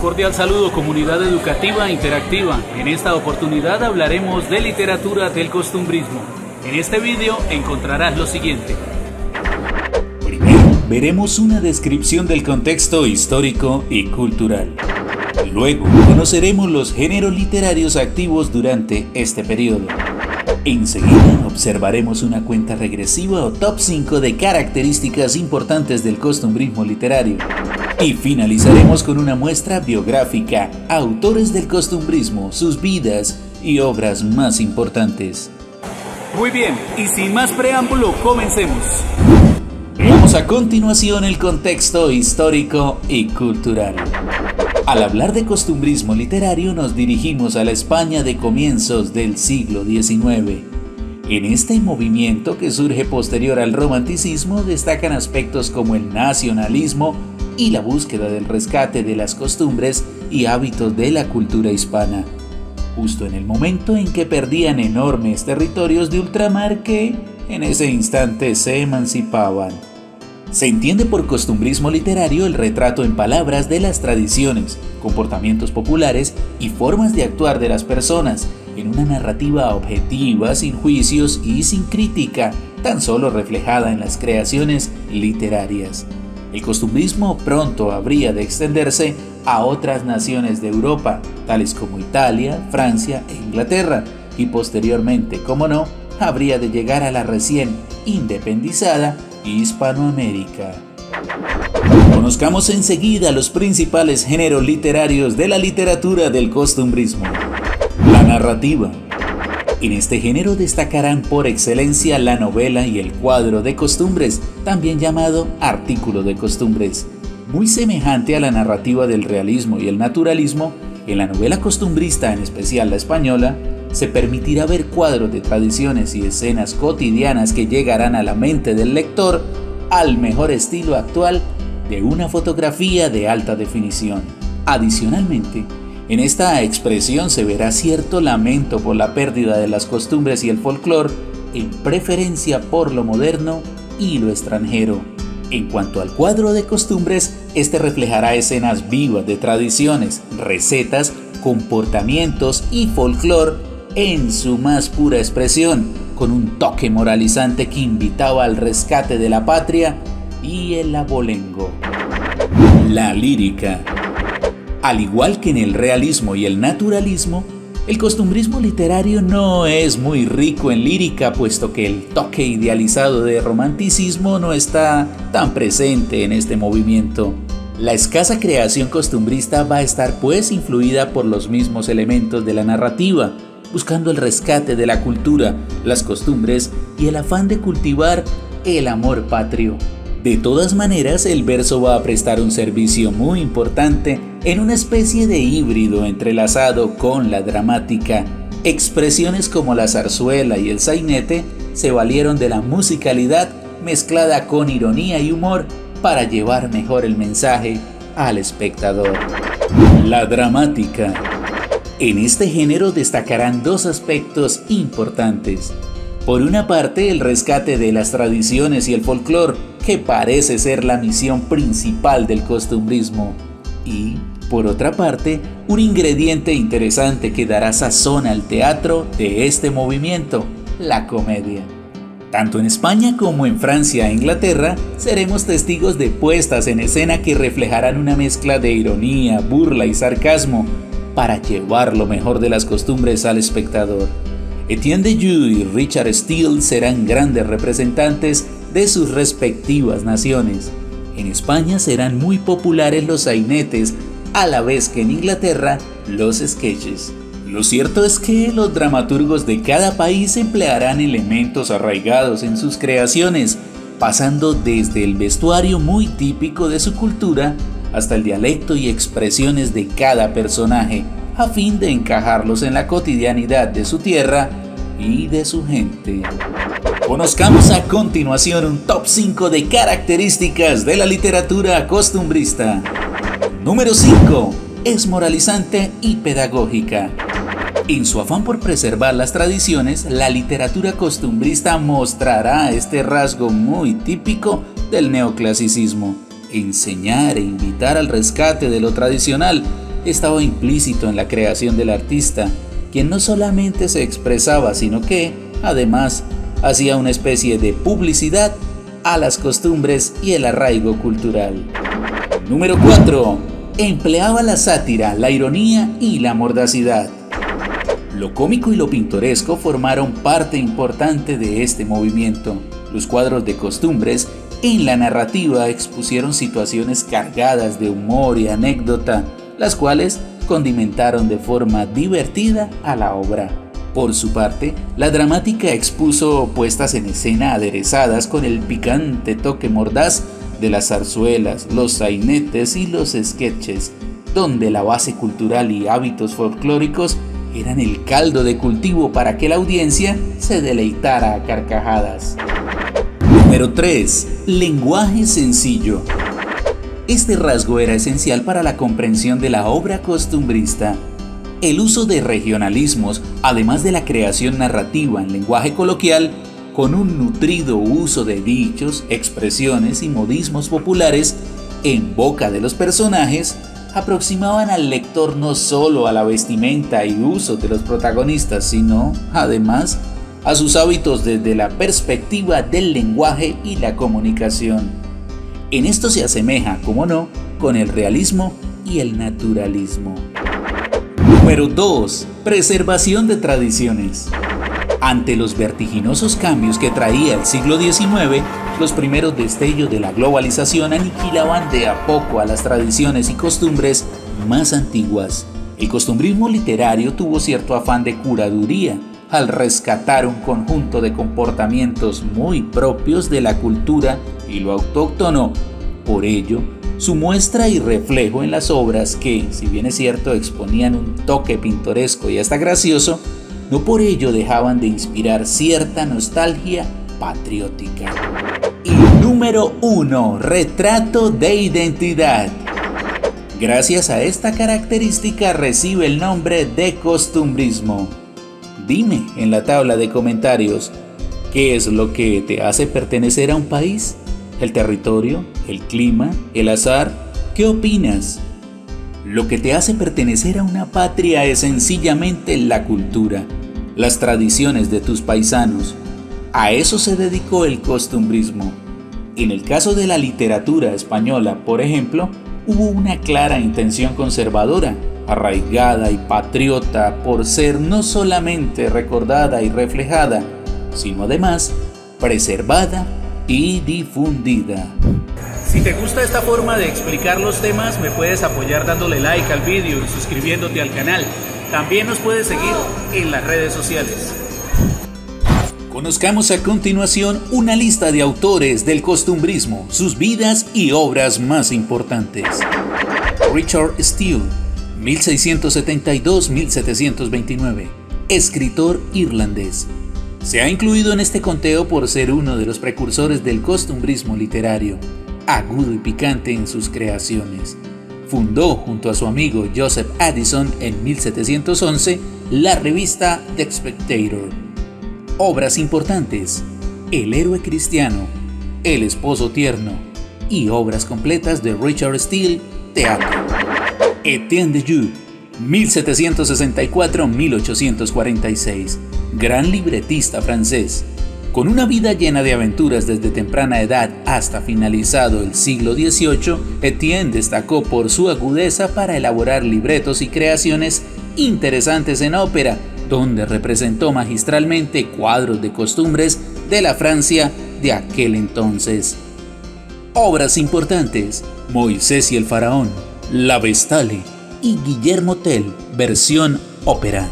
cordial saludo, comunidad educativa interactiva. En esta oportunidad hablaremos de literatura del costumbrismo. En este vídeo encontrarás lo siguiente. Primero, veremos una descripción del contexto histórico y cultural. Luego, conoceremos los géneros literarios activos durante este periodo. Enseguida, observaremos una cuenta regresiva o top 5 de características importantes del costumbrismo literario. Y finalizaremos con una muestra biográfica, autores del costumbrismo, sus vidas y obras más importantes. Muy bien, y sin más preámbulo, comencemos. Veamos a continuación el contexto histórico y cultural. Al hablar de costumbrismo literario nos dirigimos a la España de comienzos del siglo XIX. En este movimiento, que surge posterior al romanticismo, destacan aspectos como el nacionalismo y la búsqueda del rescate de las costumbres y hábitos de la cultura hispana, justo en el momento en que perdían enormes territorios de ultramar que, en ese instante, se emancipaban. Se entiende por costumbrismo literario el retrato en palabras de las tradiciones, comportamientos populares y formas de actuar de las personas, en una narrativa objetiva, sin juicios y sin crítica, tan solo reflejada en las creaciones literarias. El costumbrismo pronto habría de extenderse a otras naciones de Europa, tales como Italia, Francia e Inglaterra, y posteriormente, como no, habría de llegar a la recién independizada Hispanoamérica. Conozcamos enseguida los principales géneros literarios de la literatura del costumbrismo. La narrativa. En este género destacarán por excelencia la novela y el cuadro de costumbres, también llamado artículo de costumbres. Muy semejante a la narrativa del realismo y el naturalismo, en la novela costumbrista, en especial la española, se permitirá ver cuadros de tradiciones y escenas cotidianas que llegarán a la mente del lector al mejor estilo actual de una fotografía de alta definición. Adicionalmente, en esta expresión se verá cierto lamento por la pérdida de las costumbres y el folclore, en preferencia por lo moderno y lo extranjero. En cuanto al cuadro de costumbres, este reflejará escenas vivas de tradiciones, recetas, comportamientos y folclore en su más pura expresión, con un toque moralizante que invitaba al rescate de la patria y el abolengo. La lírica. Al igual que en el realismo y el naturalismo, el costumbrismo literario no es muy rico en lírica, puesto que el toque idealizado de romanticismo no está tan presente en este movimiento. La escasa creación costumbrista va a estar pues influida por los mismos elementos de la narrativa, buscando el rescate de la cultura, las costumbres y el afán de cultivar el amor patrio. De todas maneras, el verso va a prestar un servicio muy importante en una especie de híbrido entrelazado con la dramática. Expresiones como la zarzuela y el sainete se valieron de la musicalidad mezclada con ironía y humor para llevar mejor el mensaje al espectador. La dramática. En este género destacarán dos aspectos importantes. Por una parte, el rescate de las tradiciones y el folclore, que parece ser la misión principal del costumbrismo. Y, por otra parte, un ingrediente interesante que dará sazón al teatro de este movimiento, la comedia. Tanto en España como en Francia e Inglaterra, seremos testigos de puestas en escena que reflejarán una mezcla de ironía, burla y sarcasmo, para llevar lo mejor de las costumbres al espectador. Etienne Dejoux y Richard Steele serán grandes representantes de sus respectivas naciones. En España serán muy populares los sainetes, a la vez que en Inglaterra los sketches. Lo cierto es que los dramaturgos de cada país emplearán elementos arraigados en sus creaciones, pasando desde el vestuario muy típico de su cultura hasta el dialecto y expresiones de cada personaje, a fin de encajarlos en la cotidianidad de su tierra y de su gente. Conozcamos a continuación un top 5 de características de la literatura costumbrista. Número 5. Es moralizante y pedagógica. En su afán por preservar las tradiciones, la literatura costumbrista mostrará este rasgo muy típico del neoclasicismo: enseñar e invitar al rescate de lo tradicional, estaba implícito en la creación del artista, quien no solamente se expresaba, sino que, además, hacía una especie de publicidad a las costumbres y el arraigo cultural. Número 4. Empleaba la sátira, la ironía y la mordacidad. Lo cómico y lo pintoresco formaron parte importante de este movimiento. Los cuadros de costumbres en la narrativa expusieron situaciones cargadas de humor y anécdota, las cuales condimentaron de forma divertida a la obra. Por su parte, la dramática expuso puestas en escena aderezadas con el picante toque mordaz de las zarzuelas, los sainetes y los sketches, donde la base cultural y hábitos folclóricos eran el caldo de cultivo para que la audiencia se deleitara a carcajadas. Número 3. Lenguaje sencillo. Este rasgo era esencial para la comprensión de la obra costumbrista. El uso de regionalismos, además de la creación narrativa en lenguaje coloquial, con un nutrido uso de dichos, expresiones y modismos populares en boca de los personajes, aproximaban al lector no solo a la vestimenta y uso de los protagonistas, sino, además, a sus hábitos desde la perspectiva del lenguaje y la comunicación. En esto se asemeja, como no, con el realismo y el naturalismo. Número 2. Preservación de tradiciones. Ante los vertiginosos cambios que traía el siglo XIX, los primeros destellos de la globalización aniquilaban de a poco a las tradiciones y costumbres más antiguas. El costumbrismo literario tuvo cierto afán de curaduría al rescatar un conjunto de comportamientos muy propios de la cultura y lo autóctono. Por ello, su muestra y reflejo en las obras que, si bien es cierto, exponían un toque pintoresco y hasta gracioso, no por ello dejaban de inspirar cierta nostalgia patriótica. Y número 1. Retrato de identidad. Gracias a esta característica recibe el nombre de costumbrismo. Dime en la tabla de comentarios, ¿qué es lo que te hace pertenecer a un país? ¿El territorio? ¿El clima? ¿El azar? ¿Qué opinas? Lo que te hace pertenecer a una patria es sencillamente la cultura, las tradiciones de tus paisanos. A eso se dedicó el costumbrismo. En el caso de la literatura española, por ejemplo, hubo una clara intención conservadora, arraigada y patriota por ser no solamente recordada y reflejada, sino además preservada y difundida. Si te gusta esta forma de explicar los temas, me puedes apoyar dándole like al vídeo y suscribiéndote al canal. También nos puedes seguir en las redes sociales. Conozcamos a continuación una lista de autores del costumbrismo, sus vidas y obras más importantes. Richard Steele, 1672-1729, escritor irlandés. Se ha incluido en este conteo por ser uno de los precursores del costumbrismo literario, agudo y picante en sus creaciones. Fundó junto a su amigo Joseph Addison en 1711 la revista The Spectator. Obras importantes: El héroe cristiano, El esposo tierno y obras completas de Richard Steele, teatro. Etienne de Jeux, 1764-1846, gran libretista francés. Con una vida llena de aventuras desde temprana edad hasta finalizado el siglo XVIII, Etienne destacó por su agudeza para elaborar libretos y creaciones interesantes en ópera, donde representó magistralmente cuadros de costumbres de la Francia de aquel entonces. Obras importantes: Moisés y el faraón, La Vestale y Guillermo Tell, versión ópera.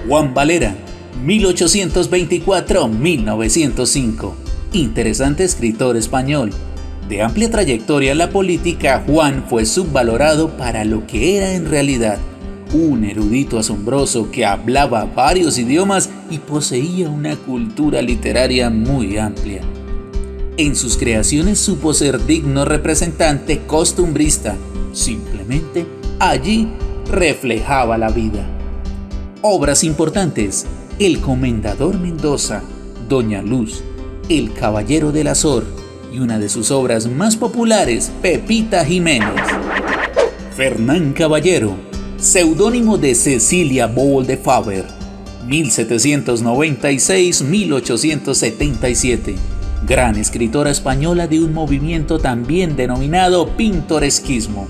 Juan Valera, 1824-1905, interesante escritor español. De amplia trayectoria en la política, Juan fue subvalorado para lo que era en realidad: un erudito asombroso que hablaba varios idiomas y poseía una cultura literaria muy amplia. En sus creaciones supo ser digno representante costumbrista, simplemente allí reflejaba la vida. Obras importantes: El Comendador Mendoza, Doña Luz, El Caballero del Azor y una de sus obras más populares, Pepita Jiménez. Fernán Caballero, seudónimo de Cecilia Bol de Faber, 1796-1877. Gran escritora española de un movimiento también denominado pintoresquismo.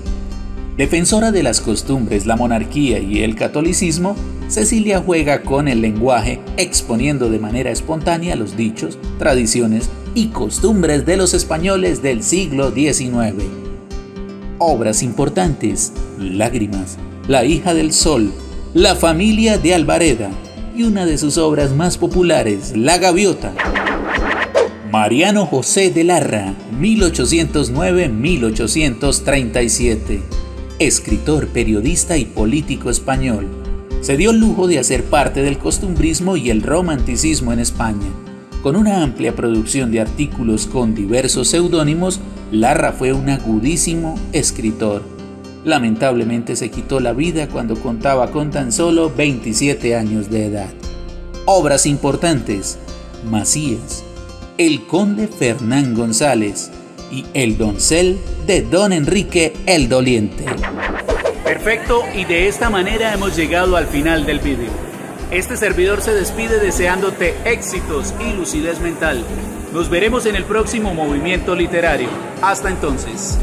Defensora de las costumbres, la monarquía y el catolicismo, Cecilia juega con el lenguaje, exponiendo de manera espontánea los dichos, tradiciones y costumbres de los españoles del siglo XIX. Obras importantes: Lágrimas, La hija del sol, La familia de Albareda y una de sus obras más populares, La gaviota. Mariano José de Larra, 1809-1837. Escritor, periodista y político español. Se dio el lujo de hacer parte del costumbrismo y el romanticismo en España. Con una amplia producción de artículos con diversos seudónimos, Larra fue un agudísimo escritor. Lamentablemente se quitó la vida cuando contaba con tan solo 27 años de edad. Obras importantes: Macías, El conde Fernán González y El doncel de Don Enrique el Doliente. Perfecto, y de esta manera hemos llegado al final del vídeo. Este servidor se despide deseándote éxitos y lucidez mental. Nos veremos en el próximo movimiento literario. Hasta entonces.